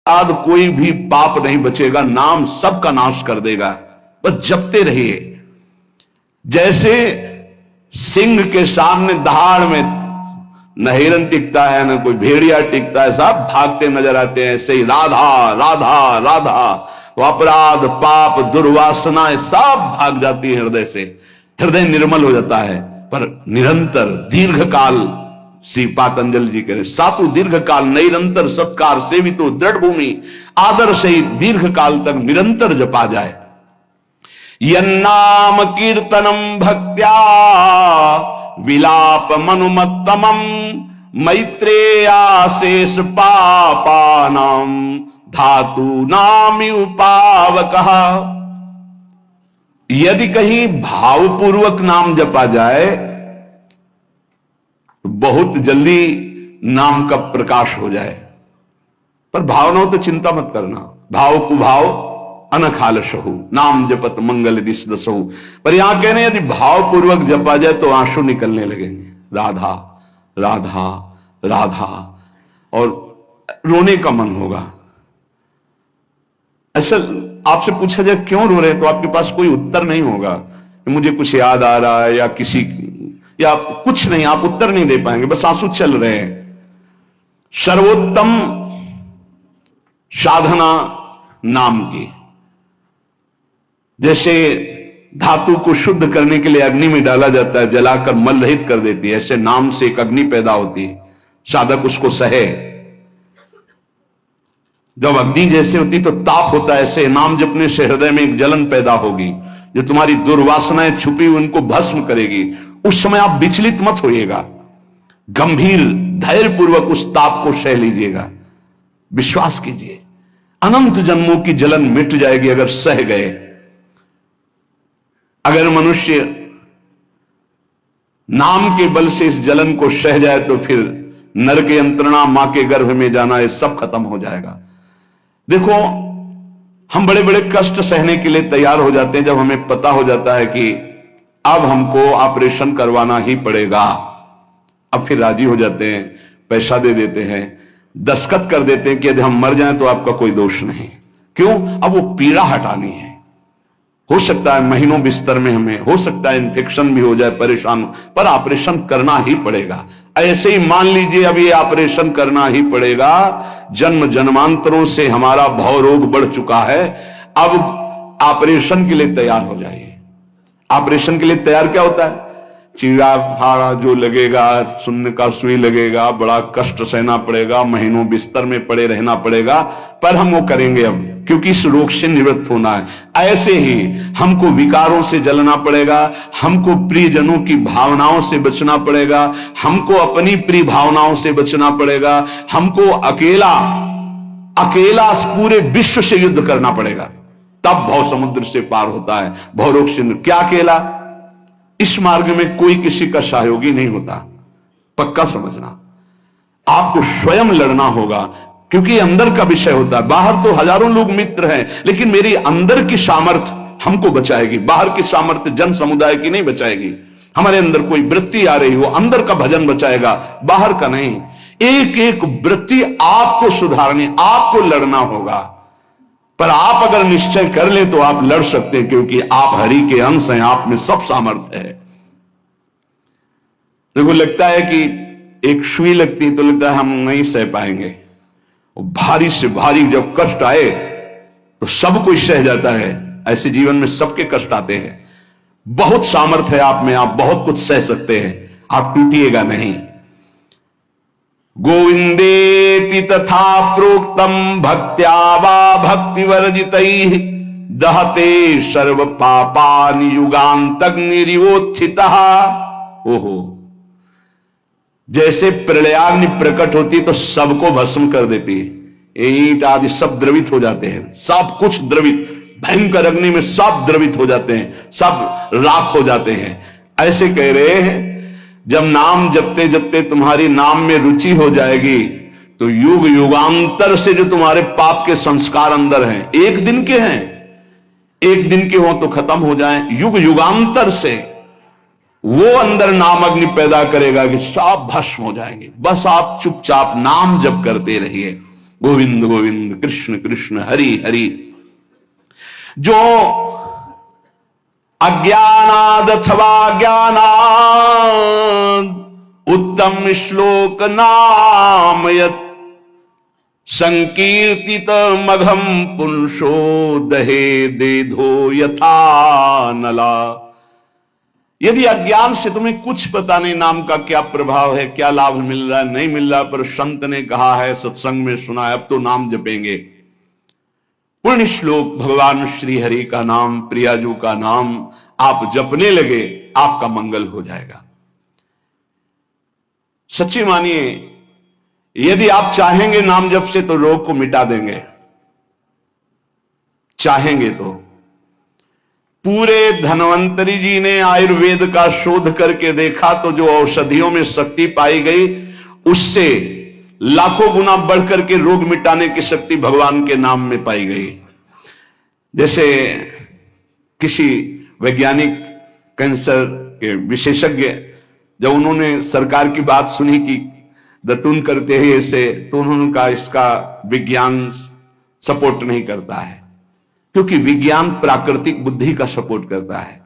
बाद कोई भी पाप नहीं बचेगा, नाम सबका नाश कर देगा। बस जपते रहिए। जैसे सिंह के सामने दहाड़ में न हिरन टिकता है, न कोई भेड़िया टिकता है, सब भागते नजर आते हैं। ऐसे ही राधा राधा राधा, तो अपराध पाप दुर्वासनाएं सब भाग जाती है हृदय से, हृदय निर्मल हो जाता है। पर निरंतर दीर्घ काल, श्री पातंजलि जी कह रहे, सातु दीर्घ काल निरंतर सत्कार सेवितो दृढ़ भूमि, आदर से ही दीर्घ काल तक निरंतर जपा जाए। यन्नाम कीर्तनम भक्त्या विलाप मनुमत्तमम मैत्रेयाशेष पापानाम धातु नामि उपावकः। यदि कहीं भावपूर्वक नाम जपा जाए तो बहुत जल्दी नाम का प्रकाश हो जाए। पर भावना हो तो चिंता मत करना, भाव कुभाव अनखालशहु नाम जपत मंगल दिश दसहु। पर यहां कहने यदि भावपूर्वक जपा जाए तो आंसू निकलने लगेंगे, राधा राधा राधा, और रोने का मन होगा। ऐसा आपसे पूछा जाए क्यों रो रहे हैं, तो आपके पास कोई उत्तर नहीं होगा। मुझे कुछ याद आ रहा है या किसी, या कुछ नहीं, आप उत्तर नहीं दे पाएंगे, बस आंसू चल रहे हैं। सर्वोत्तम साधना नाम की, जैसे धातु को शुद्ध करने के लिए अग्नि में डाला जाता है, जलाकर मल रहित कर देती है, ऐसे नाम से एक अग्नि पैदा होती है, साधक उसको सहे। जब अग्नि जैसे होती तो ताप होता है, ऐसे नाम जपने से हृदय में एक जलन पैदा होगी जो तुम्हारी दुर्वासनाएं छुपी हुई उनको भस्म करेगी। उस समय आप विचलित मत होइएगा, गंभीर धैर्यपूर्वक उस ताप को सह लीजिएगा। विश्वास कीजिए अनंत जन्मों की जलन मिट जाएगी अगर सह गए। अगर मनुष्य नाम के बल से इस जलन को सह जाए तो फिर नरक यंत्रणा, मां के गर्भ में जाना, ये सब खत्म हो जाएगा। देखो, हम बड़े बड़े कष्ट सहने के लिए तैयार हो जाते हैं जब हमें पता हो जाता है कि अब हमको ऑपरेशन करवाना ही पड़ेगा। अब फिर राजी हो जाते हैं, पैसा दे देते हैं, दस्तखत कर देते हैं कि यदि हम मर जाएं तो आपका कोई दोष नहीं। क्यों? अब वो पीड़ा हटानी है। हो सकता है महीनों बिस्तर में हमें, हो सकता है इन्फेक्शन भी हो जाए, परेशान, पर ऑपरेशन करना ही पड़ेगा। ऐसे ही मान लीजिए अब ये ऑपरेशन करना ही पड़ेगा। जन्म जन्मांतरों से हमारा भव रोग बढ़ चुका है, अब ऑपरेशन के लिए तैयार हो जाइए। ऑपरेशन के लिए तैयार क्या होता है? चीरा फाड़ा जो लगेगा, सुन्न का सुई लगेगा, बड़ा कष्ट सहना पड़ेगा, महीनों बिस्तर में पड़े रहना पड़ेगा, पर हम वो करेंगे अब, क्योंकि इस रोग से निवृत्त होना है। ऐसे ही हमको विकारों से जलना पड़ेगा, हमको प्रियजनों की भावनाओं से बचना पड़ेगा, हमको अपनी प्रिय भावनाओं से बचना पड़ेगा, हमको अकेला अकेला पूरे विश्व से युद्ध करना पड़ेगा, तब भव समुद्र से पार होता है। भव रोग से क्या अकेला? इस मार्ग में कोई किसी का सहयोगी नहीं होता, पक्का समझना। आपको स्वयं लड़ना होगा, क्योंकि अंदर का विषय होता है। बाहर तो हजारों लोग मित्र हैं, लेकिन मेरी अंदर की सामर्थ्य हमको बचाएगी, बाहर की सामर्थ्य जन समुदाय की नहीं बचाएगी। हमारे अंदर कोई वृत्ति आ रही हो, अंदर का भजन बचाएगा, बाहर का नहीं। एक एक वृत्ति आपको सुधारनी, आपको लड़ना होगा। पर आप अगर निश्चय कर ले तो आप लड़ सकते हैं, क्योंकि आप हरि के अंश हैं, आप में सब सामर्थ्य है। देखो, लगता है कि एक सुई लगती तो लगता है हम नहीं सह पाएंगे, भारी से भारी जब कष्ट आए तो सब कोई सह जाता है। ऐसे जीवन में सबके कष्ट आते हैं। बहुत सामर्थ्य है आप में, आप बहुत कुछ सह सकते हैं, आप टूटिएगा नहीं। गोविंदेति तथा प्रोक्तम भक्त्या वा भक्ति वर्जितैः दहते सर्व पापानि युगांतग्निरिवोत्थितः। ओहो, जैसे प्रलयाग्नि प्रकट होती तो सबको भस्म कर देती है। ईंट आदि सब द्रवित हो जाते हैं, सब कुछ द्रवित, भयंकर अग्नि में सब द्रवित हो जाते हैं, सब राख हो जाते हैं। ऐसे कह रहे हैं जब नाम जपते जपते तुम्हारी नाम में रुचि हो जाएगी तो युग युगांतर से जो तुम्हारे पाप के संस्कार अंदर हैं, एक दिन के हैं, एक दिन के हो तो खत्म हो जाएं, युग युगांतर से वो अंदर नाम अग्नि पैदा करेगा कि सब भस्म हो जाएंगे। बस आप चुपचाप नाम जप करते रहिए। गोविंद गोविंद कृष्ण कृष्ण हरि हरि। जो अज्ञानाद अथवा ज्ञानाद उत्तम श्लोक नाम यत् संकीर्तित मघम पुरुषो दहे देधो यथा नला। यदि अज्ञान से तुम्हें कुछ पता नहीं नाम का क्या प्रभाव है, क्या लाभ मिल रहा है नहीं मिल रहा, पर संत ने कहा है, सत्संग में सुना है, अब तो नाम जपेंगे। पुण्य श्लोक भगवान श्री हरि का नाम, प्रियाजू का नाम आप जपने लगे, आपका मंगल हो जाएगा। सच्ची मानिए, यदि आप चाहेंगे नाम जप से तो रोग को मिटा देंगे, चाहेंगे तो। पूरे धन्वंतरी जी ने आयुर्वेद का शोध करके देखा तो जो औषधियों में शक्ति पाई गई, उससे लाखों गुना बढ़कर के रोग मिटाने की शक्ति भगवान के नाम में पाई गई। जैसे किसी वैज्ञानिक कैंसर के विशेषज्ञ, जब उन्होंने सरकार की बात सुनी कि दतून करते हैं ऐसे, तो उन्होंने कहा इसका विज्ञान सपोर्ट नहीं करता है, क्योंकि विज्ञान प्राकृतिक बुद्धि का सपोर्ट करता है।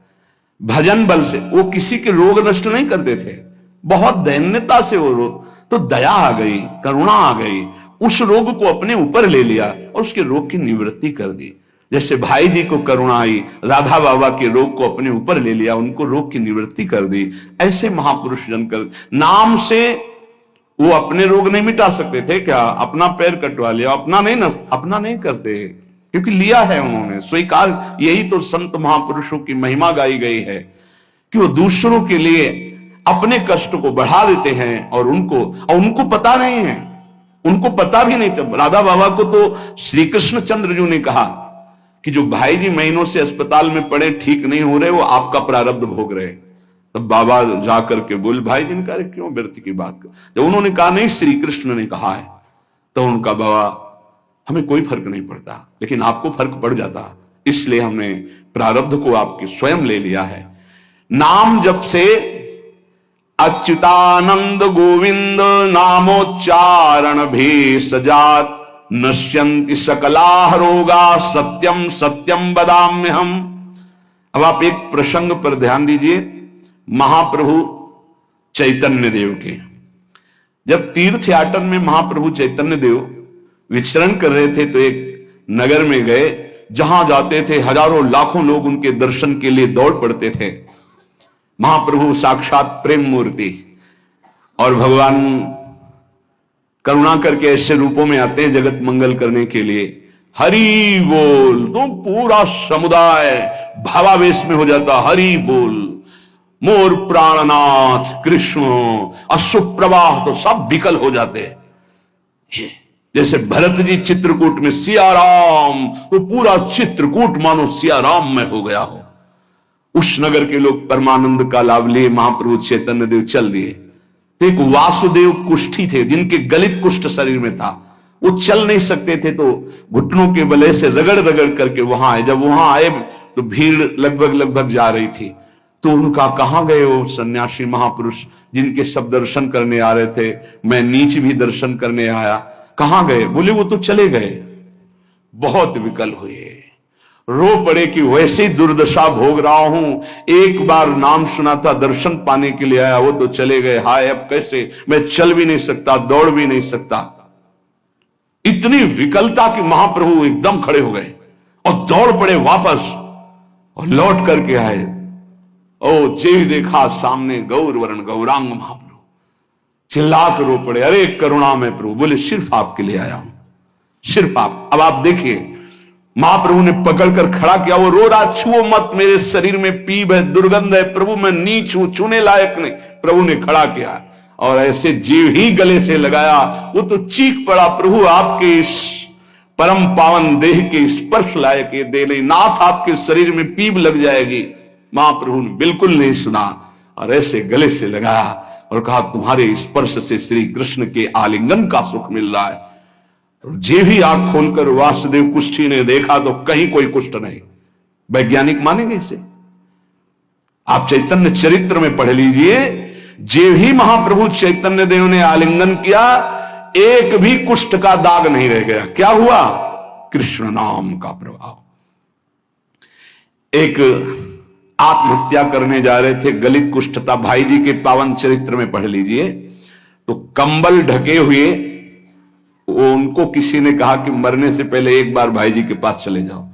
भजन बल से वो किसी के रोग नष्ट नहीं करते थे, बहुत दैन्यता से वो रोग, तो दया आ गई, करुणा आ गई, उस रोग को अपने ऊपर ले लिया और उसके रोग की निवृत्ति कर दी। जैसे भाई जी को करुणा आई, राधा बाबा के रोग को अपने ऊपर ले लिया, उनको रोग की निवृत्ति कर दी। ऐसे महापुरुष जन कर नाम से वो अपने रोग नहीं मिटा सकते थे क्या? अपना पैर कटवा लिया, अपना नहीं करते, क्योंकि लिया है उन्होंने, स्वीकार। यही तो संत महापुरुषों की महिमा गाई गई है कि वो दूसरों के लिए अपने कष्ट को बढ़ा देते हैं और उनको पता नहीं है, उनको पता भी नहीं चल। राधा बाबा को तो श्री कृष्ण चंद्र जी ने कहा कि जो भाई जी महीनों से अस्पताल में पड़े, ठीक नहीं हो रहे, वो आपका प्रारब्ध भोग रहे। तब बाबा जाकर के बोले, भाई जी ने कहा क्यों व्यर्थ की बात कर। जब उन्होंने कहा नहीं श्री कृष्ण ने कहा है, तो उनका बाबा हमें कोई फर्क नहीं पड़ता, लेकिन आपको फर्क पड़ जाता, इसलिए हमने प्रारब्ध को आपके स्वयं ले लिया है। नाम जप से अच्युतानंद गोविंद नामोच्चारण भेषजात नश्यन्ति सकला रोगा सत्यम सत्यम बदाम्यहम। अब आप एक प्रसंग पर ध्यान दीजिए, महाप्रभु चैतन्य देव के। जब तीर्थ याटन में महाप्रभु चैतन्य देव विचरण कर रहे थे, तो एक नगर में गए, जहां जाते थे हजारों लाखों लोग उनके दर्शन के लिए दौड़ पड़ते थे। महाप्रभु साक्षात प्रेम मूर्ति, और भगवान करुणा करके ऐसे रूपों में आते हैं जगत मंगल करने के लिए। हरि बोल, तो पूरा समुदाय भावावेश में हो जाता, हरि बोल, मोर प्राणनाथ कृष्ण, अश्रुप्रवाह तो सब विकल हो जाते। जैसे भरत जी चित्रकूट में सिया राम, तो पूरा चित्रकूट मानो सिया राम में हो गया हो। उस नगर के लोग परमानंद का लाभ लिए, महाप्रभु चैतन्य देव चल दिए। तो एक वासुदेव कुष्ठी थे, जिनके गलित कुष्ठ शरीर में था, वो चल नहीं सकते थे, तो घुटनों के बले से रगड़ रगड़ करके वहां आए। जब वहां आए तो भीड़ लगभग जा रही थी, तो उनका कहां गए वो सन्यासी महापुरुष जिनके सब दर्शन करने आ रहे थे, मैं नीच भी दर्शन करने आया, कहां गए? बोले वो तो चले गए। बहुत विकल हुए, रो पड़े कि वैसे ही दुर्दशा भोग रहा हूं, एक बार नाम सुना था, दर्शन पाने के लिए आया, वो तो चले गए, हाय अब कैसे, मैं चल भी नहीं सकता, दौड़ भी नहीं सकता। इतनी विकलता कि महाप्रभु एकदम खड़े हो गए और दौड़ पड़े वापस, और लौट करके आए। ओ जे देखा सामने गौर वर्ण गौरांग महाप्रभु, चिल्ला कर रो पड़े, अरे करुणा में प्रभु। बोले सिर्फ आपके लिए आया हूं, सिर्फ आप। अब आप देखिए, महाप्रभु ने पकड़कर खड़ा किया, वो रो रहा, छुओ मत, मेरे शरीर में पीप है, दुर्गंध है, प्रभु मैं नीच हूं, छूने लायक नहीं। प्रभु ने खड़ा किया और ऐसे जीव ही गले से लगाया, वो तो चीख पड़ा, प्रभु आपके इस परम पावन देह के स्पर्श लायक ये दे नहीं, नाथ आपके शरीर में पीप लग जाएगी। महाप्रभु ने बिल्कुल नहीं सुना और ऐसे गले से लगाया और कहा, तुम्हारे स्पर्श से श्री कृष्ण के आलिंगन का सुख मिल रहा है। जे भी आंख खोलकर वासुदेव कुष्ठी ने देखा तो कहीं कोई कुष्ठ नहीं। वैज्ञानिक मानेंगे इसे, आप चैतन्य चरित्र में पढ़ लीजिए। जे ही महाप्रभु चैतन्य देव ने आलिंगन किया, एक भी कुष्ठ का दाग नहीं रह गया। क्या हुआ? कृष्ण नाम का प्रभाव। एक आत्महत्या करने जा रहे थे, गलित कुष्ठ था, भाई जी के पावन चरित्र में पढ़ लीजिए। तो कंबल ढके हुए वो उनको किसी ने कहा कि मरने से पहले एक बार भाई जी के पास चले जाओ,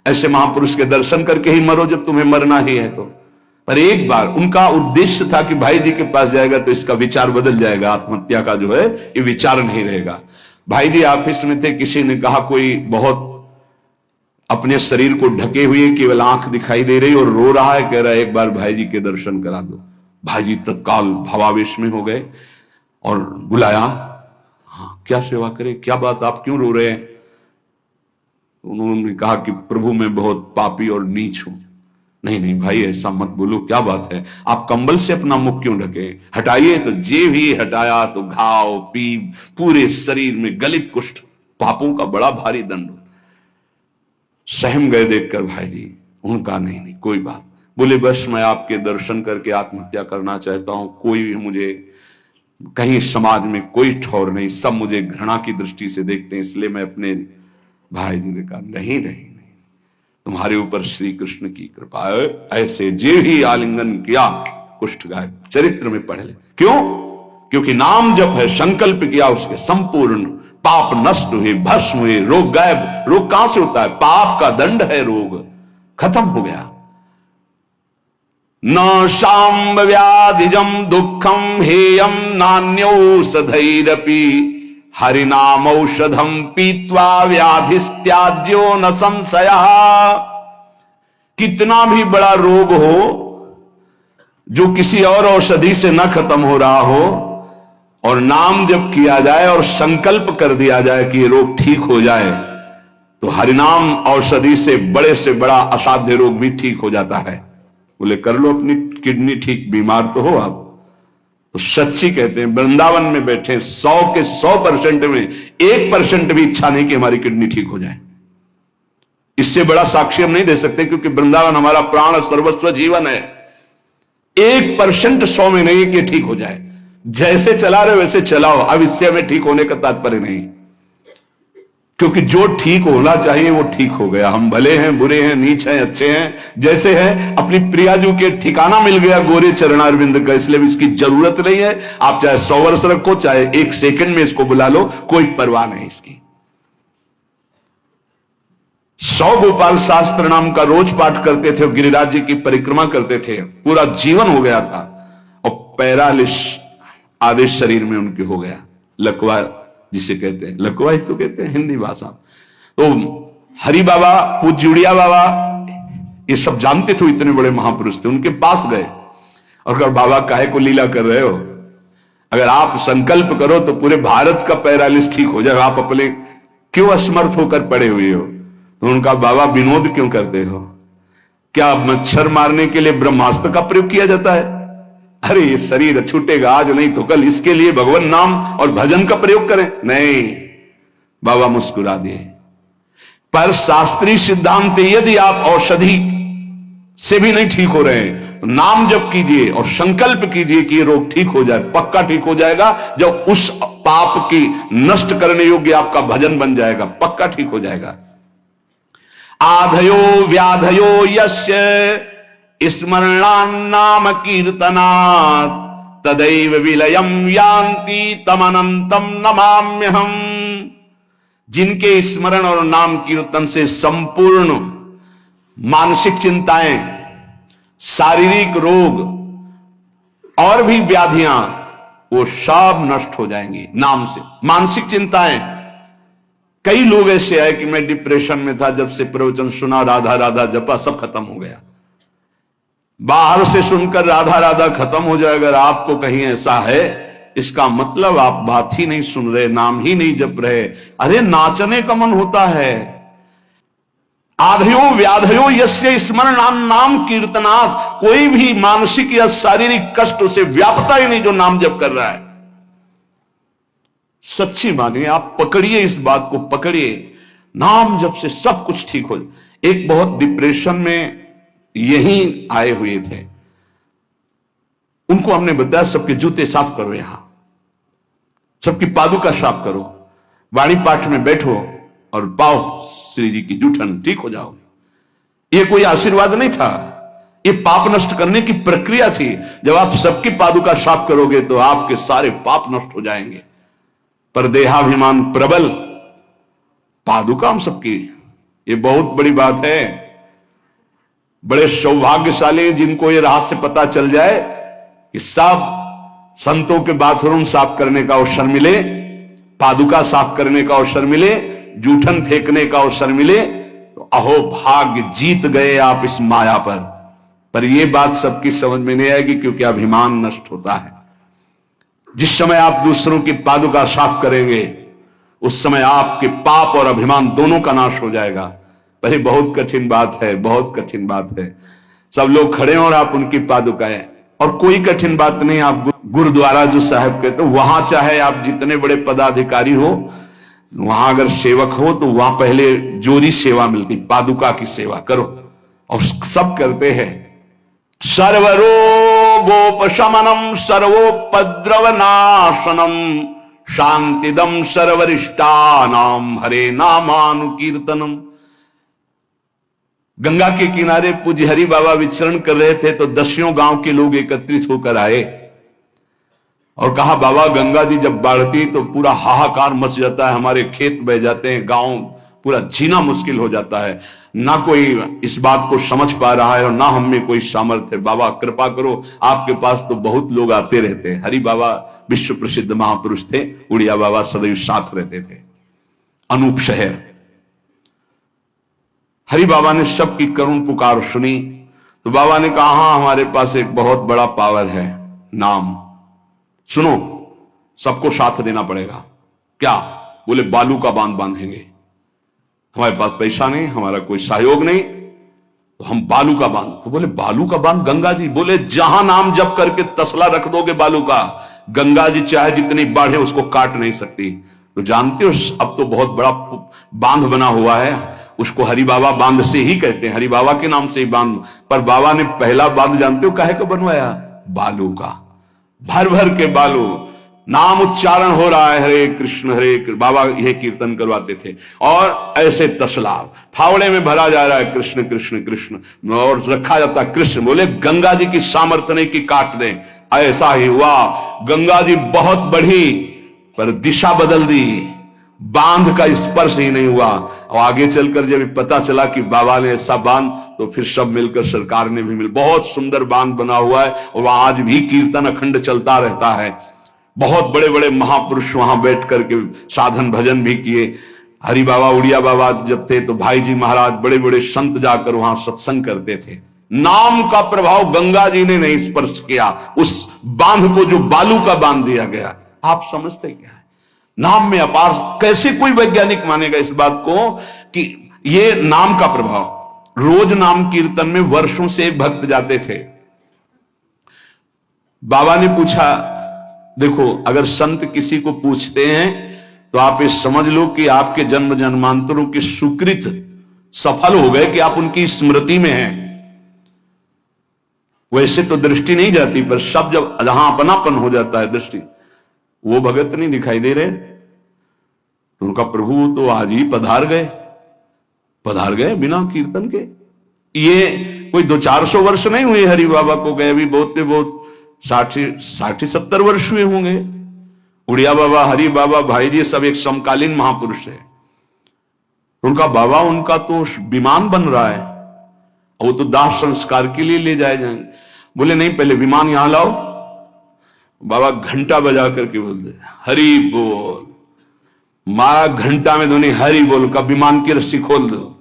ऐसे महापुरुष के दर्शन करके ही मरो जब तुम्हें मरना ही है तो। पर एक बार उनका उद्देश्य था कि भाई जी के पास जाएगा तो इसका विचार बदल जाएगा, आत्महत्या का जो है ये विचार नहीं रहेगा। भाई जी ऑफिस में थे, किसी ने कहा कोई बहुत अपने शरीर को ढके हुए केवल आंख दिखाई दे रही और रो रहा है, कह रहा है एक बार भाई जी के दर्शन करा दो। भाई जी तत्काल भावावेश में हो गए और बुलाया, हाँ क्या सेवा करें, क्या बात, आप क्यों रो रहे हैं? उन्होंने कहा कि प्रभु मैं बहुत पापी और नीच हूं। नहीं नहीं भाई ऐसा मत बोलो, क्या बात है, आप कंबल से अपना मुख क्यों ढके, हटाइए। तो जे भी हटाया तो घाव पीप पूरे शरीर में, गलित कुष्ठ, पापों का बड़ा भारी दंड। सहम गए देखकर भाई जी। उनका नहीं नहीं कोई बात, बोले बस मैं आपके दर्शन करके आत्महत्या करना चाहता हूं, कोई भी मुझे कहीं समाज में कोई ठौर नहीं, सब मुझे घृणा की दृष्टि से देखते हैं, इसलिए मैं अपने। भाई जी ने कहा नहीं नहीं नहीं, तुम्हारे ऊपर श्री कृष्ण की कृपा है, ऐसे जे ही आलिंगन किया कुष्ठ गायब, चरित्र में पढ़ ले। क्यों? क्योंकि नाम जप है, संकल्प किया, उसके संपूर्ण पाप नष्ट हुए, भस्म हुए, रोग गायब। रोग कहां से होता है? पाप का दंड है, रोग खत्म हो गया। न शाम व्याधिजम दुखम हेयम नान्यौषधैरपि हरिनाम औषधम पीत्वा व्याधिस्त्याज्यो न संशयः। कितना भी बड़ा रोग हो जो किसी और औषधि से न खत्म हो रहा हो और नाम जब किया जाए और संकल्प कर दिया जाए कि ये रोग ठीक हो जाए, तो हरिनाम औषधि से बड़ा असाध्य रोग भी ठीक हो जाता है। बोले कर लो अपनी किडनी ठीक, बीमार तो हो आप। तो सच्ची कहते हैं, वृंदावन में बैठे 100 के 100% में 1% भी इच्छा नहीं कि हमारी किडनी ठीक हो जाए। इससे बड़ा साक्ष्य हम नहीं दे सकते, क्योंकि वृंदावन हमारा प्राण सर्वस्व जीवन है। 1% 100 में नहीं कि ठीक हो जाए, जैसे चला रहे वैसे चलाओ। अब इससे हमें ठीक होने का तात्पर्य नहीं, क्योंकि जो ठीक होना चाहिए वो ठीक हो गया। हम भले हैं, बुरे हैं, नीच हैं, अच्छे हैं, जैसे हैं। अपनी प्रियाजू के ठिकाना मिल गया गोरे चरणारविंद का, इसलिए इसकी जरूरत नहीं है। आप चाहे 100 वर्ष रखो, चाहे 1 सेकंड में इसको बुला लो, कोई परवाह नहीं इसकी। 100 गोपाल शास्त्र नाम का रोज पाठ करते थे, गिरिराज जी की परिक्रमा करते थे, पूरा जीवन हो गया था, और पैरालिस आदेश शरीर में उनके हो गया, लकवा जिसे कहते हैं, लकवा ही तो कहते हैं हिंदी भाषा। तो हरि बाबा, पूज्य उड़िया बाबा, ये सब जानते थे, इतने बड़े महापुरुष थे। उनके पास गए और कहा बाबा काहे को लीला कर रहे हो, अगर आप संकल्प करो तो पूरे भारत का पैरालिस ठीक हो जाएगा, आप अपने क्यों असमर्थ होकर पड़े हुए हो? तो उनका बाबा विनोद क्यों करते हो? क्या मच्छर मारने के लिए ब्रह्मास्त्र का प्रयोग किया जाता है? अरे ये शरीर छूटेगा आज नहीं तो कल, इसके लिए भगवान नाम और भजन का प्रयोग करें। नहीं, बाबा मुस्कुरा दिए। पर शास्त्रीय सिद्धांत, यदि आप औषधि से भी नहीं ठीक हो रहे हैं तो नाम जप कीजिए और संकल्प कीजिए कि ये रोग ठीक हो जाए। पक्का ठीक हो जाएगा जब उस पाप की नष्ट करने योग्य आपका भजन बन जाएगा, पक्का ठीक हो जाएगा। आधयो व्याधयो यस्य स्मरणान्नाम कीर्तनात् तदैव विलयम यान्ति तमनंतम नमाम्यहम। जिनके स्मरण और नाम कीर्तन से संपूर्ण मानसिक चिंताएं, शारीरिक रोग और भी व्याधियां, वो सब नष्ट हो जाएंगी नाम से। मानसिक चिंताएं, कई लोग ऐसे आए कि मैं डिप्रेशन में था, जब से प्रवचन सुना, राधा राधा जपा, सब खत्म हो गया। बाहर से सुनकर राधा राधा खत्म हो जाए, अगर आपको कहीं ऐसा है, इसका मतलब आप बात ही नहीं सुन रहे, नाम ही नहीं जप रहे। अरे नाचने का मन होता है। आधयो व्याधयो यस्य स्मरणान नाम कीर्तनात्, कोई भी मानसिक या शारीरिक कष्ट उसे व्यापता ही नहीं जो नाम जप कर रहा है। सच्ची मानिए, आप पकड़िए, इस बात को पकड़िए, नाम जप से सब कुछ ठीक हो। एक बहुत डिप्रेशन में यहीं आए हुए थे, उनको हमने बताया सबके जूते साफ करो, यहां सबकी पादुका साफ करो, वाणी पाठ में बैठो और पाओ श्री जी की जूठन, ठीक हो जाओगे। ये कोई आशीर्वाद नहीं था, ये पाप नष्ट करने की प्रक्रिया थी। जब आप सबकी पादुका साफ करोगे तो आपके सारे पाप नष्ट हो जाएंगे। पर देहाभिमान प्रबल, पादुका हम सबकी, ये बहुत बड़ी बात है। बड़े सौभाग्यशाली जिनको ये रहस्य पता चल जाए कि सब संतों के बाथरूम साफ करने का अवसर मिले, पादुका साफ करने का अवसर मिले, जूठन फेंकने का अवसर मिले, तो अहो भाग्य, जीत गए आप इस माया पर यह बात सबकी समझ में नहीं आएगी, क्योंकि अभिमान नष्ट होता है। जिस समय आप दूसरों की पादुका साफ करेंगे उस समय आपके पाप और अभिमान दोनों का नाश हो जाएगा। पर ये बहुत कठिन बात है, बहुत कठिन बात है। सब लोग खड़े हैं और आप उनकी पादुकाएं, और कोई कठिन बात नहीं। आप गुरुद्वारा जो साहब कहते हो, वहां चाहे आप जितने बड़े पदाधिकारी हो, वहां अगर सेवक हो तो वहां पहले जोरी सेवा मिलती, पादुका की सेवा करो, और सब करते हैं। सर्वरोगोपशमनम सर्वोपद्रवनाशनम शांतिदम सर्वरिष्टानाम हरे नामानुकीर्तनम। गंगा के किनारे पूज्य हरि बाबा विचरण कर रहे थे तो 10 गांव के लोग एकत्रित होकर आए और कहा, बाबा गंगा जी जब बढ़ती तो पूरा हाहाकार मच जाता है, हमारे खेत बह जाते हैं, गांव पूरा जीना मुश्किल हो जाता है। ना कोई इस बात को समझ पा रहा है और ना हम में कोई सामर्थ्य है। बाबा कृपा करो, आपके पास तो बहुत लोग आते रहते हैं। हरि बाबा विश्व प्रसिद्ध महापुरुष थे, उड़िया बाबा सदैव साथ रहते थे। अनूप शहर, हरि बाबा ने सबकी करुण पुकार सुनी तो बाबा ने कहा, हाँ हमारे पास एक बहुत बड़ा पावर है, नाम सुनो, सबको साथ देना पड़ेगा। क्या? बोले बालू का बांध बांधेंगे। हमारे पास पैसा नहीं, हमारा कोई सहयोग नहीं, तो हम बालू का बांध। तो बोले बालू का बांध गंगा जी? बोले जहां नाम जप करके तसला रख दोगे बालू का, गंगा जी चाहे जितनी बाढ़े उसको काट नहीं सकती। तो जानते हो अब तो बहुत बड़ा बांध बना हुआ है, उसको हरि बाबा बांध से ही कहते हैं, हरि बाबा के नाम से ही बांध। पर बाबा ने पहला बांध जानते हो काहे का बनवाया? बालू का। भर भर के बालू, नाम उच्चारण हो रहा है, हरे कृष्ण हरे कृष्ण, बाबा यह कीर्तन करवाते थे। और ऐसे तसला फावड़े में भरा जा रहा है कृष्ण कृष्ण कृष्ण, और रखा जाता है कृष्ण। बोले गंगा जी की सामर्थ्य नहीं कि काट दें। ऐसा ही हुआ, गंगा जी बहुत बढ़ी पर दिशा बदल दी, बांध का स्पर्श ही नहीं हुआ। और आगे चलकर जब पता चला कि बाबा ने ऐसा बांध, तो फिर सब मिलकर सरकार ने भी बहुत सुंदर बांध बना हुआ है, और वहां आज भी कीर्तन अखंड चलता रहता है। बहुत बड़े बड़े महापुरुष वहां बैठ करके साधन भजन भी किए। हरि बाबा उड़िया बाबा जब थे तो भाई जी महाराज, बड़े बड़े संत जाकर वहां सत्संग करते थे। नाम का प्रभाव गंगा जी ने नहीं स्पर्श किया, उस बांध को जो बालू का बांध दिया गया। आप समझते क्या है? नाम में अपार। कैसे कोई वैज्ञानिक मानेगा इस बात को कि ये नाम का प्रभाव? रोज नाम कीर्तन में वर्षों से एक भक्त जाते थे। बाबा ने पूछा, देखो अगर संत किसी को पूछते हैं तो आप ये समझ लो कि आपके जन्म जन्मांतरों के सुकृत सफल हो गए कि आप उनकी स्मृति में हैं। वैसे तो दृष्टि नहीं जाती, पर सब जब जहां अपनापन हो जाता है दृष्टि, वो भगत नहीं दिखाई दे रहे तो उनका प्रभु तो आज ही पधार गए बिना कीर्तन के। ये कोई 200-400 वर्ष नहीं हुए हरि बाबा को गए, अभी बहुत 60-70 वर्ष हुए होंगे। उड़िया बाबा, हरि बाबा, भाई जी सब एक समकालीन महापुरुष है। उनका बाबा, उनका तो विमान बन रहा है, वो तो दाह संस्कार के लिए ले जाए जाएंगे। बोले नहीं, पहले विमान यहां लाओ। बाबा घंटा बजा करके बोलते हरि बोल। मारा घंटा में धोनी हरि बोल का, विमान की रस्सी खोल दो।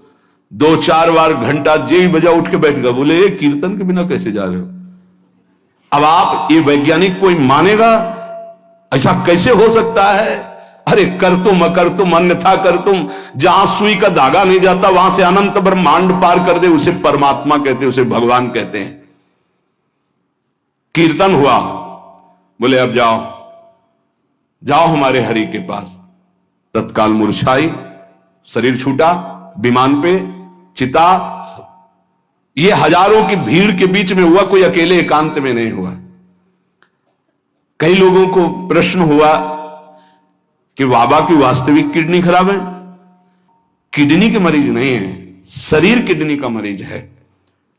2-4 बार घंटा जे बजा उठ के बैठ गया। बोले ये कीर्तन के बिना कैसे जा रहे हो? अब आप ये वैज्ञानिक कोई मानेगा? ऐसा कैसे हो सकता है? अरे कर तुम अन्यथा कर तुम। जहां सुई का धागा नहीं जाता वहां से अनंत ब्रह्मांड पार कर दे, उसे परमात्मा कहते हैं, उसे भगवान कहते हैं। कीर्तन हुआ, बोले अब जाओ हमारे हरि के पास। तत्काल मुरझाई, शरीर छूटा, विमान पे चिता। ये हजारों की भीड़ के बीच में हुआ, कोई अकेले एकांत में नहीं हुआ। कई लोगों को प्रश्न हुआ कि बाबा की वास्तविक किडनी खराब है? किडनी के मरीज नहीं है, शरीर किडनी का मरीज है।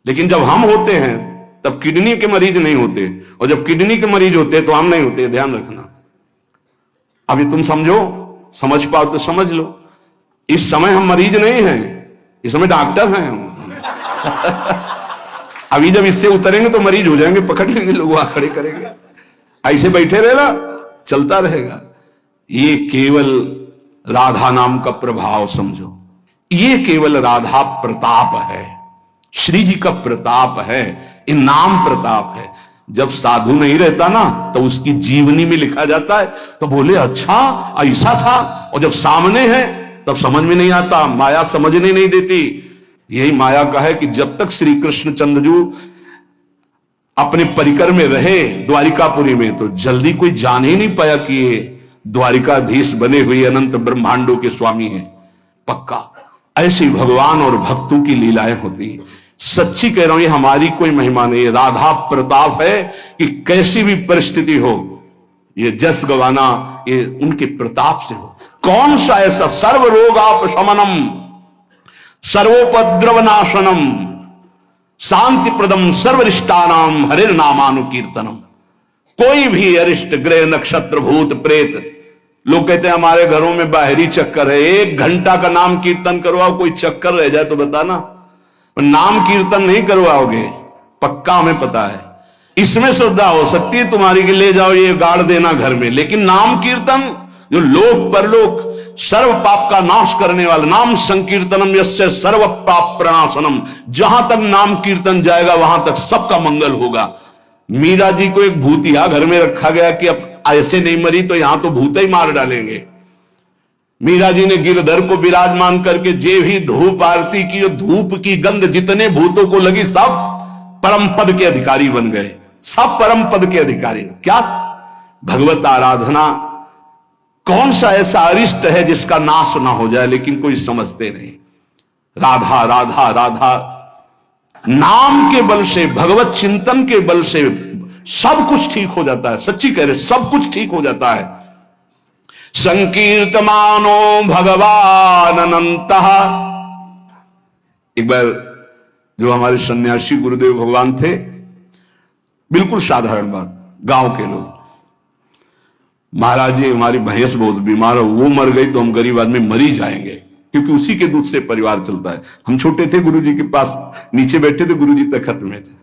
लेकिन जब हम होते हैं तब किडनी के मरीज नहीं होते, और जब किडनी के मरीज होते तो हम नहीं होते। ध्यान रखना। अभी तुम समझो, समझ पाओ तो समझ लो। इस समय हम मरीज नहीं हैं, इस समय डॉक्टर हैं हम। अभी जब इससे उतरेंगे तो मरीज हो जाएंगे, पकड़ लेंगे लोग, वहां खड़े करेंगे। ऐसे बैठे रहना, चलता रहेगा। ये केवल राधा नाम का प्रभाव समझो, ये केवल राधा प्रताप है, श्री जी का प्रताप है, ये नाम प्रताप है। जब साधु नहीं रहता ना तो उसकी जीवनी में लिखा जाता है तो बोले अच्छा ऐसा था, और जब सामने है तब समझ में नहीं आता, माया समझने नहीं देती। यही माया का है कि जब तक श्री कृष्ण चंद्रजू अपने परिकर में रहे द्वारिकापुरी में, तो जल्दी कोई जान ही नहीं पाया कि ये द्वारिकाधीश बने हुए अनंत ब्रह्मांडों के स्वामी हैं। पक्का ऐसी भगवान और भक्तों की लीलाएं होती है। सच्ची कह रहा हूं, ये हमारी कोई महिमा नहीं है, राधा प्रताप है कि कैसी भी परिस्थिति हो, ये जस गवाना ये उनके प्रताप से हो। कौन सा ऐसा सर्व रोगापशमनम सर्वोपद्रव नाशनम शांति प्रदम सर्वरिष्टानाम हरिर नामानुकीर्तनम। कोई भी अरिष्ट ग्रह नक्षत्र भूत प्रेत, लोग कहते हैं हमारे घरों में बाहरी चक्कर है, 1 घंटा का नाम कीर्तन करवाओ, कोई चक्कर रह जाए तो बताना। नाम कीर्तन नहीं करवाओगे, पक्का हमें पता है। इसमें श्रद्धा हो सकती है तुम्हारी कि ले जाओ ये गाड़ देना घर में, लेकिन नाम कीर्तन जो लोक परलोक सर्व पाप का नाश करने वाला, नाम संकीर्तनम यस्य सर्व पाप प्रणाशनम, जहां तक नाम कीर्तन जाएगा वहां तक सबका मंगल होगा। मीरा जी को एक भूतिया घर में रखा गया कि अब ऐसे नहीं मरी तो यहां तो भूत ही मार डालेंगे। मीरा जी ने गिरधर को विराजमान करके जे भी धूप आरती की, धूप की गंध जितने भूतों को लगी सब परम पद के अधिकारी बन गए, सब परम पद के अधिकारी। क्या भगवत आराधना, कौन सा ऐसा अरिष्ट है जिसका नाश ना हो जाए, लेकिन कोई समझते नहीं। राधा राधा राधा नाम के बल से, भगवत चिंतन के बल से सब कुछ ठीक हो जाता है। सच्ची कह रहे, सब कुछ ठीक हो जाता है। संकीर्तमानो भगवान अनंतः। एक बार जो हमारे सन्यासी गुरुदेव भगवान थे, बिल्कुल साधारण बात, गांव के लोग, महाराज जी हमारी भैंस बहुत बीमार हो, वो मर गई तो हम गरीब आदमी मरी जाएंगे, क्योंकि उसी के दूध से परिवार चलता है। हम छोटे थे, गुरुजी के पास नीचे बैठे थे, गुरुजी तखत में थे।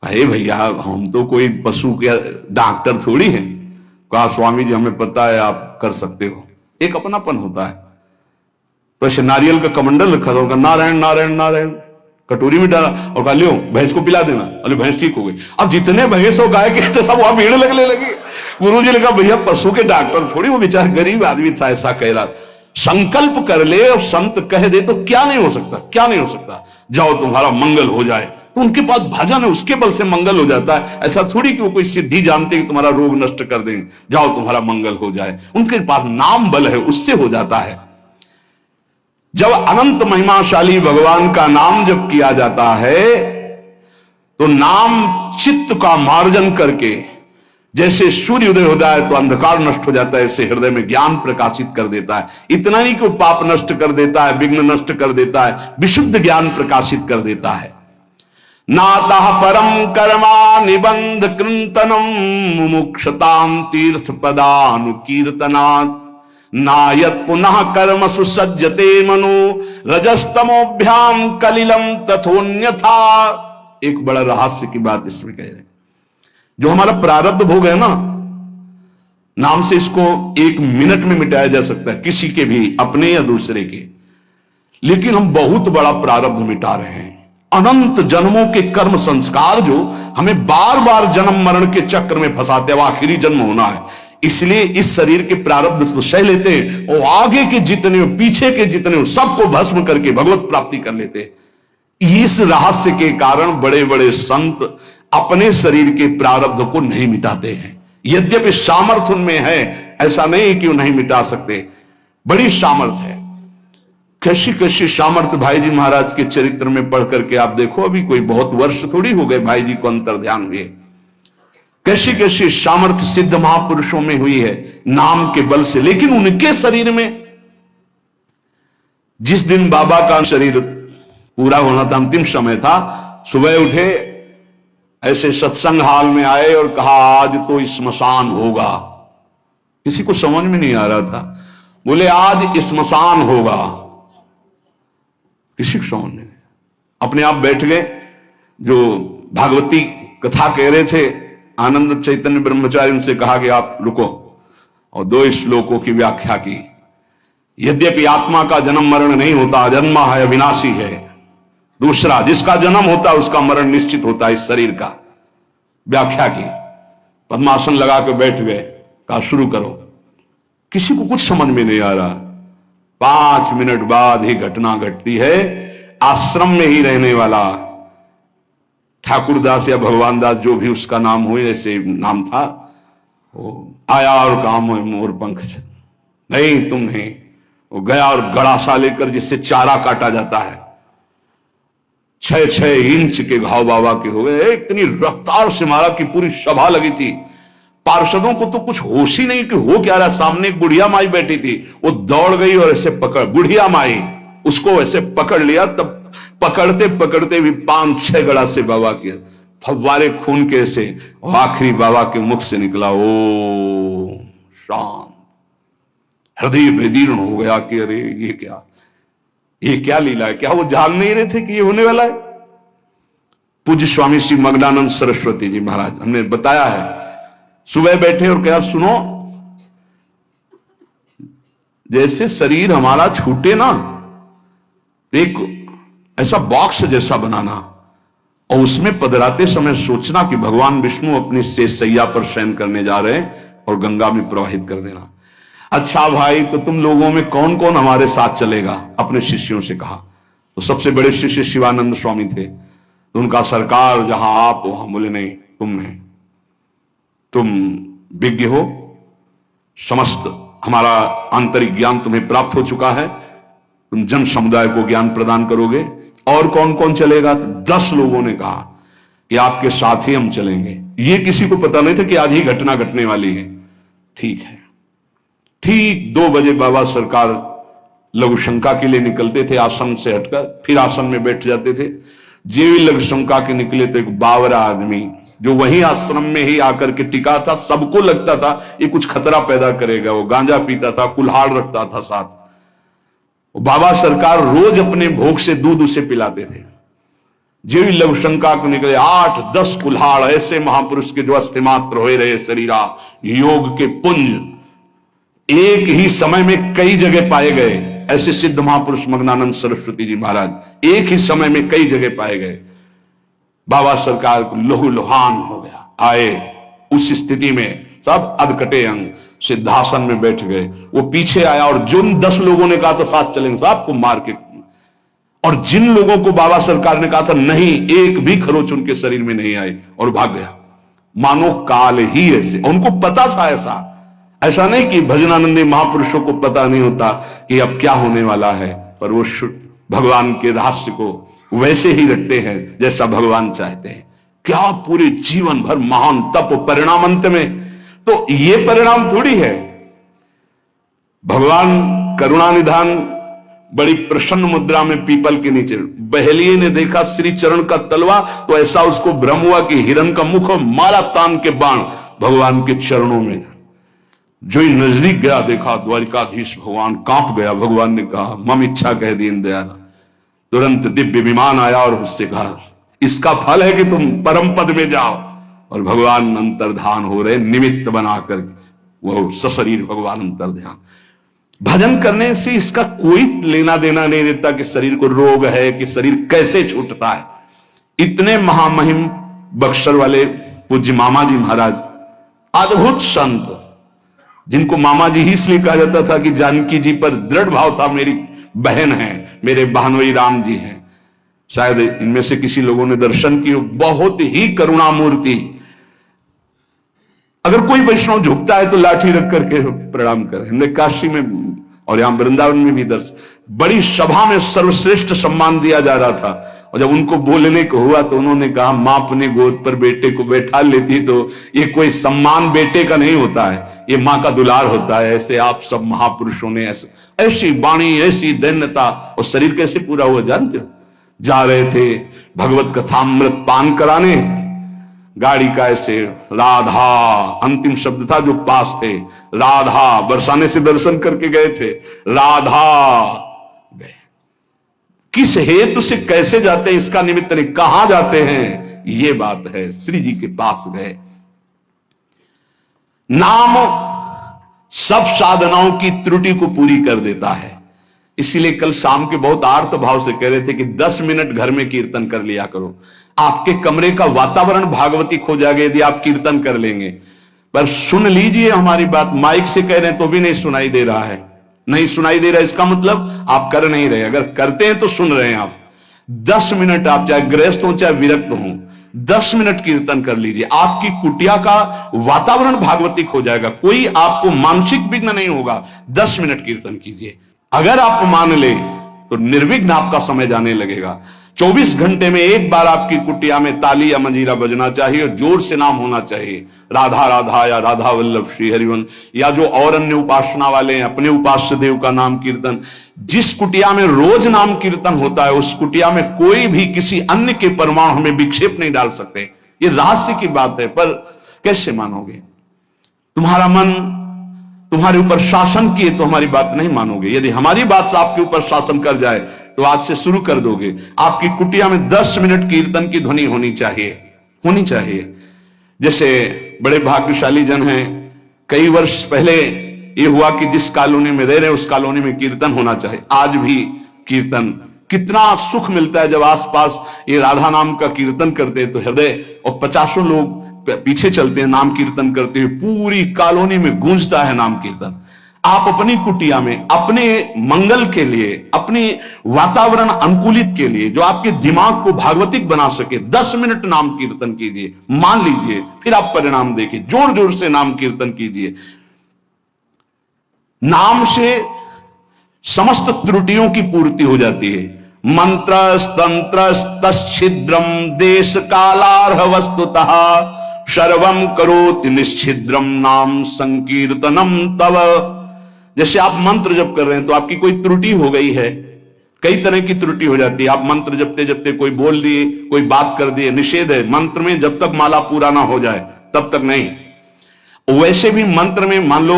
अरे भैया हम तो कोई पशु के डॉक्टर थोड़ी हैं। कहा स्वामी जी हमें पता है आप कर सकते हो। एक अपनापन होता है। तो ऐसे नारियल का कमंडल रखा था, नारायण नारायण नारायण कटोरी में डाला और कहा लियो भैंस को पिला देना। अरे भैंस ठीक हो गई। अब जितने भैंस और गाय के थे सब वहां भीड़ लगने लगी। गुरु जी ने कहा भैया पशु के डॉक्टर थोड़ी, वो बेचारा गरीब आदमी था, ऐसा कह रहा। संकल्प कर ले और संत कह दे तो क्या नहीं हो सकता, क्या नहीं हो सकता। जाओ तुम्हारा मंगल हो जाए, तो उनके पास भजन है, उसके बल से मंगल हो जाता है। ऐसा थोड़ी कि वो कोई सिद्धि जानते हैं कि तुम्हारा रोग नष्ट कर देंगे, जाओ तुम्हारा मंगल हो जाए। उनके पास नाम बल है, उससे हो जाता है। जब अनंत महिमाशाली भगवान का नाम जब किया जाता है तो नाम चित्त का मार्जन करके, जैसे सूर्य उदय होता है तो अंधकार नष्ट हो जाता है, ऐसे हृदय में ज्ञान प्रकाशित कर देता है। इतना नहीं कि वो पाप नष्ट कर देता है, विघ्न नष्ट कर देता है, विशुद्ध ज्ञान प्रकाशित कर देता है। नातः परम कर्मा निबंध कृंतनम मुमुक्षताम तीर्थ पदानुकीर्तनात् नायत पुनः कर्म सुसज्जते मनो रजस्तमोभ्याम कलिलम तथोन्यथा। एक बड़ा रहस्य की बात इसमें कह रहे हैं। जो हमारा प्रारब्ध भोग है ना, नाम से इसको 1 मिनट में मिटाया जा सकता है, किसी के भी, अपने या दूसरे के। लेकिन हम बहुत बड़ा प्रारब्ध मिटा रहे हैं। अनंत जन्मों के कर्म संस्कार जो हमें बार बार जन्म मरण के चक्र में फंसाते हैं, आखिरी जन्म होना है, इसलिए इस शरीर के प्रारब्ध तो सह लेते हैं, और आगे के जितने पीछे के जितने सबको भस्म करके भगवत प्राप्ति कर लेते हैं। इस रहस्य के कारण बड़े बड़े संत अपने शरीर के प्रारब्ध को नहीं मिटाते हैं। यद्यपि सामर्थ्य उनमें है, ऐसा नहीं कि वो नहीं मिटा सकते, बड़ी सामर्थ्य है। कैसी कैसी सामर्थ्य भाई जी महाराज के चरित्र में पढ़ करके आप देखो। अभी कोई बहुत वर्ष थोड़ी हो गए भाई जी को अंतर ध्यान हुए। कैसी कैसी सामर्थ्य सिद्ध महापुरुषों में हुई है नाम के बल से। लेकिन उनके शरीर में, जिस दिन बाबा का शरीर पूरा होना था, अंतिम समय था, सुबह उठे, ऐसे सत्संग हाल में आए और कहा आज तो स्मशान होगा। किसी को समझ में नहीं आ रहा था, बोले आज स्मशान होगा, किसी को समझ नहीं। अपने आप बैठ गए। जो भागवती कथा कह रहे थे आनंद चैतन्य ब्रह्मचारी, उनसे कहा कि आप रुको, और 2 श्लोकों की व्याख्या की। यद्यपि आत्मा का जन्म मरण नहीं होता, अजन्मा है, अविनाशी है। दूसरा, जिसका जन्म होता है उसका मरण निश्चित होता है, इस शरीर का। व्याख्या की, पद्मासन लगा के बैठ गए, कहा शुरू करो। किसी को कुछ समझ में नहीं आ रहा। 5 मिनट बाद ही घटना घटती है। आश्रम में ही रहने वाला ठाकुरदास या भगवान दास, जो भी उसका नाम हो, ऐसे नाम था, वो आया और कहा मोर पंख नहीं, तुम नहीं। वो गया और गड़ा सा लेकर, जिससे चारा काटा जाता है, 6-6 इंच के घाव बाबा के हो गए। इतनी रफ्तार से मारा कि पूरी सभा लगी थी। पार्षदों को तो कुछ होश ही नहीं कि हो क्या रहा। सामने एक बुढ़िया माई बैठी थी, वो दौड़ गई और ऐसे पकड़, बुढ़िया माई उसको ऐसे पकड़ लिया। तब पकड़ते पकड़ते भी 5-6 गड़ा से बाबा के फव्वारे खून के से, और आखिरी बाबा के मुख से निकला ओ शांत। हृदय विदीर्ण हो गया कि अरे ये क्या लीला है। क्या वो जान नहीं रहे थे कि ये होने वाला है? पूज्य स्वामी श्री मग्नानंद सरस्वती जी महाराज, हमने बताया है, सुबह बैठे और कहा सुनो, जैसे शरीर हमारा छूटे ना, एक ऐसा बॉक्स जैसा बनाना, और उसमें पधराते समय सोचना कि भगवान विष्णु अपनी शेषशैया पर शयन करने जा रहे हैं, और गंगा में प्रवाहित कर देना। अच्छा भाई, तो तुम लोगों में कौन कौन हमारे साथ चलेगा? अपने शिष्यों से कहा। तो सबसे बड़े शिष्य शिवानंद स्वामी थे। तो उनका सरकार जहां आप वहां, बोले नहीं, तुम नहीं, तुम विज्ञ हो, समस्त हमारा आंतरिक ज्ञान तुम्हें प्राप्त हो चुका है, तुम जन समुदाय को ज्ञान प्रदान करोगे। और कौन कौन चलेगा? तो 10 लोगों ने कहा कि आपके साथ ही हम चलेंगे। ये किसी को पता नहीं था कि आज ही घटना घटने वाली है। ठीक है। ठीक 2 बजे बाबा सरकार लघु शंका के लिए निकलते थे, आसन से हटकर, फिर आसन में बैठ जाते थे। जे भी लघु शंका के निकले तो एक बावरा आदमी जो वही आश्रम में ही आकर के टिका था, सबको लगता था ये कुछ खतरा पैदा करेगा। वो गांजा पीता था, कुल्हाड़ रखता था साथ। बाबा सरकार रोज अपने भोग से दूध उसे पिलाते थे। जो भी लघु शंका को निकले 8-10 कुल्हाड़ ऐसे महापुरुष के जो अस्थिमात्र हो रहे शरीरा, योग के पुंज एक ही समय में कई जगह पाए गए। ऐसे सिद्ध महापुरुष मग्नानंद सरस्वती जी महाराज एक ही समय में कई जगह पाए गए। बाबा सरकार को लहू लुहान हो गया। आए उस स्थिति में सब अधकटे अंग सिद्धासन में बैठ गए। वो पीछे आया और जिन 10 लोगों ने कहा था साथ चलेंगे, साहब को मार के, और जिन लोगों को बाबा सरकार ने कहा था नहीं, एक भी खरोच उनके शरीर में नहीं आई और भाग गया। मानो काल ही ऐसे, उनको पता था। ऐसा नहीं कि भजनानंदी महापुरुषों को पता नहीं होता कि अब क्या होने वाला है, पर वो भगवान के रहस्य को वैसे ही रखते हैं जैसा भगवान चाहते हैं। क्या पूरे जीवन भर महान तप, परिणाम अंत में तो ये परिणाम थोड़ी है। भगवान करुणा निधान बड़ी प्रसन्न मुद्रा में पीपल के नीचे, बहेलिए ने देखा श्री चरण का तलवा, तो ऐसा उसको भ्रम हुआ कि हिरण का मुख और माला तान के बाण भगवान के चरणों में। जो ही नजदीक गया देखा द्वारिकाधीश भगवान, कांप गया। भगवान ने कहा मम इच्छा कह दीन दयाल। तुरंत दिव्य विमान आया और उससे कहा इसका फल है कि तुम परम पद में जाओ। और भगवान अंतर्धान हो रहे, निमित्त बनाकर वो सशरीर भगवान अंतर्ध्यान। भजन करने से इसका कोई लेना देना नहीं देता कि शरीर को रोग है, कि शरीर कैसे छूटता है। इतने महामहिम बक्सर वाले पूज्य मामा जी महाराज, अद्भुत संत, जिनको मामा जी ही इसलिए कहा जाता था कि जानकी जी पर दृढ़ भाव था, मेरी बहन है, मेरे बहनोई राम जी हैं। शायद इनमें से किसी लोगों ने दर्शन किए। बहुत ही करुणा मूर्ति। अगर कोई वैष्णव झुकता है तो लाठी रख करके प्रणाम करें। हमने काशी में और यहां वृंदावन में भी दर्शन, बड़ी सभा में सर्वश्रेष्ठ सम्मान दिया जा रहा था, और जब उनको बोलने को हुआ तो उन्होंने कहा मां अपने गोद पर बेटे को बैठा लेती तो ये कोई सम्मान बेटे का नहीं होता है, ये मां का दुलार होता है। ऐसे आप सब महापुरुषों ने ऐसी वाणी, ऐसी दैन्यता, और शरीर कैसे पूरा हुआ जानते हो? जा रहे थे भगवत कथामृत पान कराने, गाड़ी का ऐसे राधा अंतिम शब्द था जो पास थे, राधा बरसाने से दर्शन करके गए थे, राधा गए। किस हेतु से कैसे जाते हैं इसका निमित्त नहीं, कहां जाते हैं ये बात है। श्री जी के पास गए। नाम सब साधनाओं की त्रुटि को पूरी कर देता है। इसीलिए कल शाम के बहुत आर्त भाव से कह रहे थे कि 10 मिनट घर में कीर्तन कर लिया करो, आपके कमरे का वातावरण भागवतिक हो जाएगा यदि आप कीर्तन कर लेंगे। पर सुन लीजिए हमारी बात, माइक से कह रहे हैं तो भी नहीं सुनाई दे रहा है, नहीं सुनाई दे रहा है, इसका मतलब आप कर नहीं रहे। अगर करते हैं तो सुन रहे हैं आप। 10 मिनट आप चाहे गृहस्थ हो चाहे विरक्त हो, 10 मिनट कीर्तन कर लीजिए, आपकी कुटिया का वातावरण भागवतिक हो जाएगा, कोई आपको मानसिक विघ्न नहीं होगा। 10 मिनट कीर्तन कीजिए, अगर आप मान ले तो निर्विघ्न आपका समय जाने लगेगा। 24 घंटे में एक बार आपकी कुटिया में ताली या मंजीरा बजना चाहिए, जोर से नाम होना चाहिए, राधा राधा या राधा वल्लभ श्री हरिवन, या जो और अन्य उपासना वाले हैं अपने उपास्य देव का नाम कीर्तन। जिस कुटिया में रोज नाम कीर्तन होता है उस कुटिया में कोई भी किसी अन्य के परमाणु हमें विक्षेप नहीं डाल सकते। ये रहस्य की बात है, पर कैसे मानोगे? तुम्हारा मन तुम्हारे ऊपर शासन किए तो हमारी बात नहीं मानोगे। यदि हमारी बात आपके ऊपर शासन कर जाए तो आज से शुरू कर दोगे। आपकी कुटिया में 10 मिनट कीर्तन की ध्वनि होनी चाहिए, होनी चाहिए। जैसे बड़े भाग्यशाली जन हैं, कई वर्ष पहले ये हुआ कि जिस कॉलोनी में रह रहे उस कॉलोनी में कीर्तन होना चाहिए। आज भी कीर्तन, कितना सुख मिलता है जब आसपास ये राधा नाम का कीर्तन करते तो हृदय, और 50 लोग पीछे चलते हैं नाम कीर्तन करते हुए, पूरी कॉलोनी में गूंजता है नाम कीर्तन। आप अपनी कुटिया में अपने मंगल के लिए, अपने वातावरण अनुकूलित के लिए, जो आपके दिमाग को भागवतिक बना सके, 10 मिनट नाम कीर्तन कीजिए, मान लीजिए, फिर आप परिणाम देखिए। जोर जोर से नाम कीर्तन कीजिए। नाम से समस्त त्रुटियों की पूर्ति हो जाती है। मंत्र तंत्र तच्छिद्रम देश कालार्ह वस्तुतः सर्वम करोति निश्चिद्रम नाम संकीर्तनम तव। जैसे आप मंत्र जप कर रहे हैं तो आपकी कोई त्रुटि हो गई है, कई तरह की त्रुटि हो जाती है। आप मंत्र जपते जपते कोई बोल दिए, कोई बात कर दिए, निषेध है मंत्र में, जब तक माला पूरा ना हो जाए तब तक नहीं। वैसे भी मंत्र में मान लो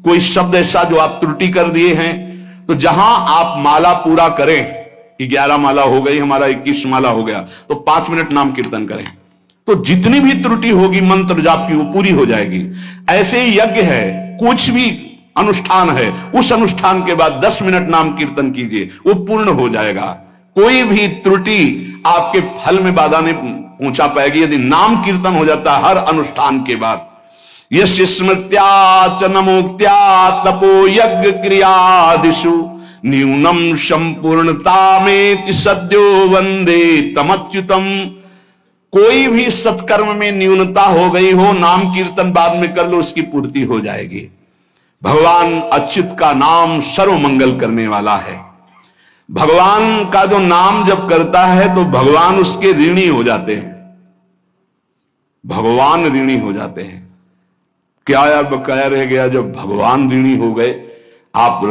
कोई शब्द ऐसा जो आप त्रुटि कर दिए हैं, तो जहां आप माला पूरा करें कि 11 माला हो गई, हमारा 21 माला हो गया, तो 5 मिनट नाम कीर्तन करें, तो जितनी भी त्रुटि होगी मंत्र जाप की वो पूरी हो जाएगी। ऐसे ही यज्ञ है, कुछ भी अनुष्ठान है, उस अनुष्ठान के बाद 10 मिनट नाम कीर्तन कीजिए, वो पूर्ण हो जाएगा। कोई भी त्रुटि आपके फल में बाधा नहीं पहुंचा पाएगी यदि नाम कीर्तन हो जाता है हर अनुष्ठान के बाद। यश स्मृत्या च नमोक्त्या तपो यज्ञ क्रियादिषु न्यूनम संपूर्णता में सद्यो वंदे तमच्युतम। कोई भी सत्कर्म में न्यूनता हो गई हो, नाम कीर्तन बाद में कर लो, उसकी पूर्ति हो जाएगी। भगवान अच्युत का नाम सर्व मंगल करने वाला है। भगवान का जो नाम जब करता है तो भगवान उसके ऋणी हो जाते हैं, भगवान ऋणी हो जाते हैं। क्या बकाया रह गया जब भगवान ऋणी हो गए। आप